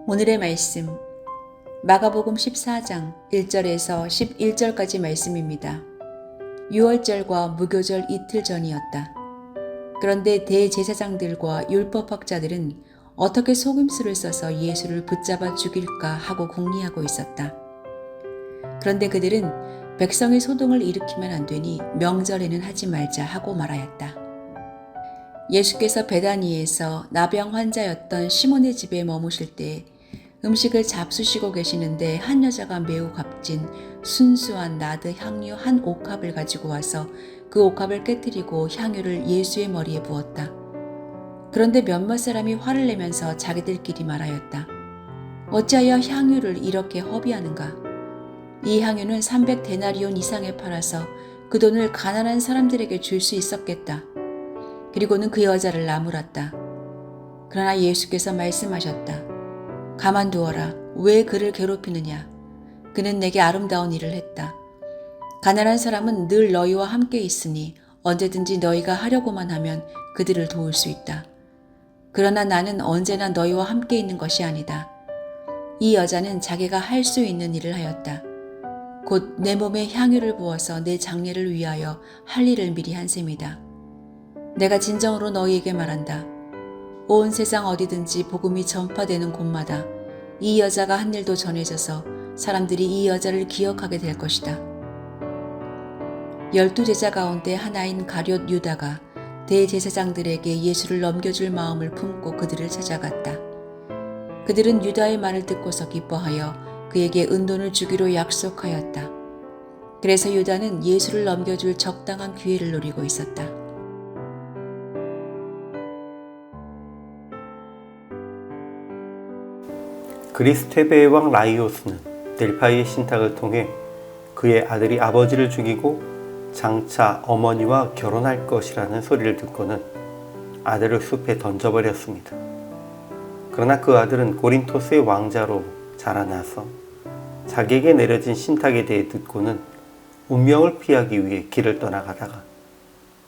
오늘의 말씀 마가복음 14장 1절에서 11절까지 말씀입니다. 유월절과 무교절 이틀 전이었다. 그런데 대제사장들과 율법학자들은 어떻게 속임수를 써서 예수를 붙잡아 죽일까 하고 궁리하고 있었다. 그런데 그들은 백성의 소동을 일으키면 안 되니 명절에는 하지 말자 하고 말하였다. 예수께서 베다니에서 나병 환자였던 시몬의 집에 머무실 때 음식을 잡수시고 계시는데 한 여자가 매우 값진 순수한 나드 향유 한 옥합을 가지고 와서 그 옥합을 깨뜨리고 향유를 예수의 머리에 부었다. 그런데 몇몇 사람이 화를 내면서 자기들끼리 말하였다. 어찌하여 향유를 이렇게 허비하는가? 이 향유는 300데나리온 이상에 팔아서 그 돈을 가난한 사람들에게 줄 수 있었겠다. 그리고는 그 여자를 나무랐다. 그러나 예수께서 말씀하셨다. 가만두어라. 왜 그를 괴롭히느냐? 그는 내게 아름다운 일을 했다. 가난한 사람은 늘 너희와 함께 있으니 언제든지 너희가 하려고만 하면 그들을 도울 수 있다. 그러나 나는 언제나 너희와 함께 있는 것이 아니다. 이 여자는 자기가 할 수 있는 일을 하였다. 곧 내 몸에 향유를 부어서 내 장례를 위하여 할 일을 미리 한 셈이다. 내가 진정으로 너희에게 말한다. 온 세상 어디든지 복음이 전파되는 곳마다 이 여자가 한 일도 전해져서 사람들이 이 여자를 기억하게 될 것이다. 12제자 가운데 하나인 가룟 유다가 대제사장들에게 예수를 넘겨줄 마음을 품고 그들을 찾아갔다. 그들은 유다의 말을 듣고서 기뻐하여 그에게 은돈을 주기로 약속하였다. 그래서 유다는 예수를 넘겨줄 적당한 기회를 노리고 있었다. 그리스 테베의 왕 라이오스는 델파이의 신탁을 통해 그의 아들이 아버지를 죽이고 장차 어머니와 결혼할 것이라는 소리를 듣고는 아들을 숲에 던져버렸습니다. 그러나 그 아들은 고린토스의 왕자로 자라나서 자기에게 내려진 신탁에 대해 듣고는 운명을 피하기 위해 길을 떠나가다가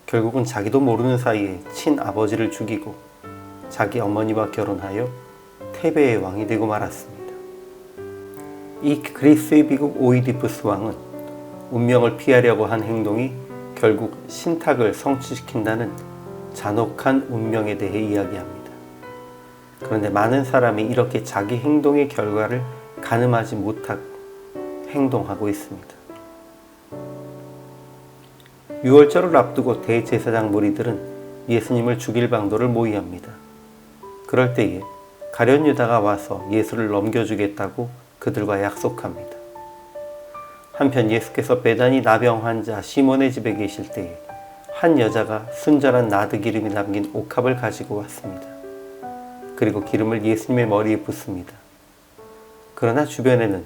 결국은 자기도 모르는 사이에 친아버지를 죽이고 자기 어머니와 결혼하여 테베의 왕이 되고 말았습니다. 이 그리스의 비국 오이디푸스 왕은 운명을 피하려고 한 행동이 결국 신탁을 성취시킨다는 잔혹한 운명에 대해 이야기합니다. 그런데 많은 사람이 이렇게 자기 행동의 결과를 가늠하지 못하고 행동하고 있습니다. 유월절을 앞두고 대제사장 무리들은 예수님을 죽일 방도를 모의합니다. 그럴 때에 가룟 유다가 와서 예수를 넘겨주겠다고 그들과 약속합니다. 한편 예수께서 베다니 나병 환자 시몬의 집에 계실 때에 한 여자가 순전한 나드 기름이 담긴 옥합을 가지고 왔습니다. 그리고 기름을 예수님의 머리에 붓습니다. 그러나 주변에는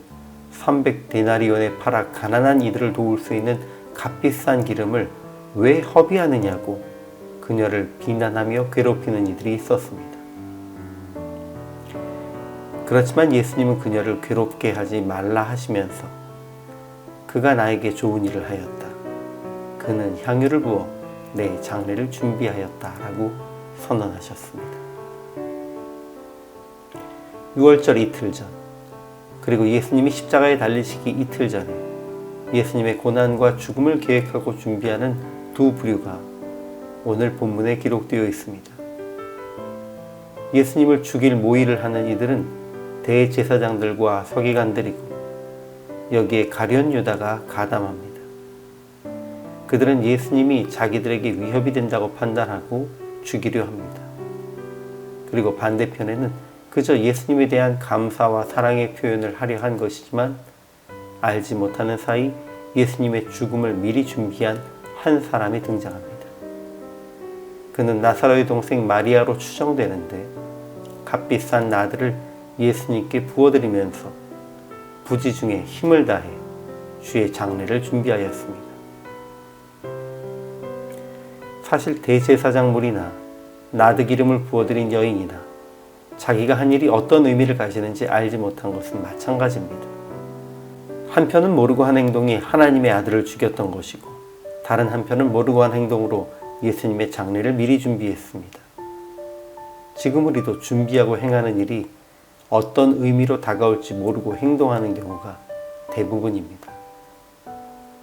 300데나리온에 팔아 가난한 이들을 도울 수 있는 값비싼 기름을 왜 허비하느냐고 그녀를 비난하며 괴롭히는 이들이 있었습니다. 그렇지만 예수님은 그녀를 괴롭게 하지 말라 하시면서 그가 나에게 좋은 일을 하였다. 그는 향유를 부어 내 장례를 준비하였다 라고 선언하셨습니다. 6월절 이틀 전, 그리고 예수님이 십자가에 달리시기 이틀 전에 예수님의 고난과 죽음을 계획하고 준비하는 두 부류가 오늘 본문에 기록되어 있습니다. 예수님을 죽일 모의를 하는 이들은 대제사장들과 서기관들이고 여기에 가룟 유다가 가담합니다. 그들은 예수님이 자기들에게 위협이 된다고 판단하고 죽이려 합니다. 그리고 반대편에는 그저 예수님에 대한 감사와 사랑의 표현을 하려 한 것이지만 알지 못하는 사이 예수님의 죽음을 미리 준비한 한 사람이 등장합니다. 그는 나사로의 동생 마리아로 추정되는데 값비싼 나드를 예수님께 부어드리면서 부지 중에 힘을 다해 주의 장례를 준비하였습니다. 사실 대제사장물이나 나드 기름을 부어드린 여인이나 자기가 한 일이 어떤 의미를 가지는지 알지 못한 것은 마찬가지입니다. 한편은 모르고 한 행동이 하나님의 아들을 죽였던 것이고 다른 한편은 모르고 한 행동으로 예수님의 장례를 미리 준비했습니다. 지금 우리도 준비하고 행하는 일이 어떤 의미로 다가올지 모르고 행동하는 경우가 대부분입니다.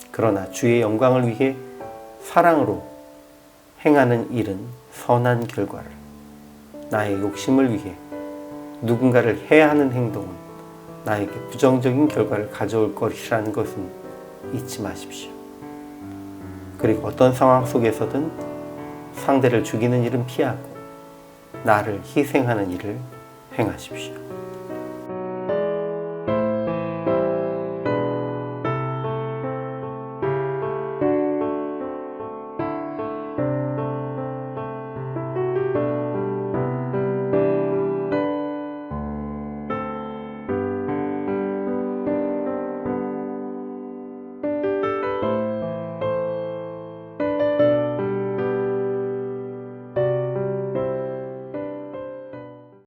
그러나 주의 영광을 위해 사랑으로 행하는 일은 선한 결과를, 나의 욕심을 위해 누군가를 해야 하는 행동은 나에게 부정적인 결과를 가져올 것이라는 것은 잊지 마십시오. 그리고 어떤 상황 속에서든 상대를 죽이는 일은 피하고 나를 희생하는 일을 행하십시오.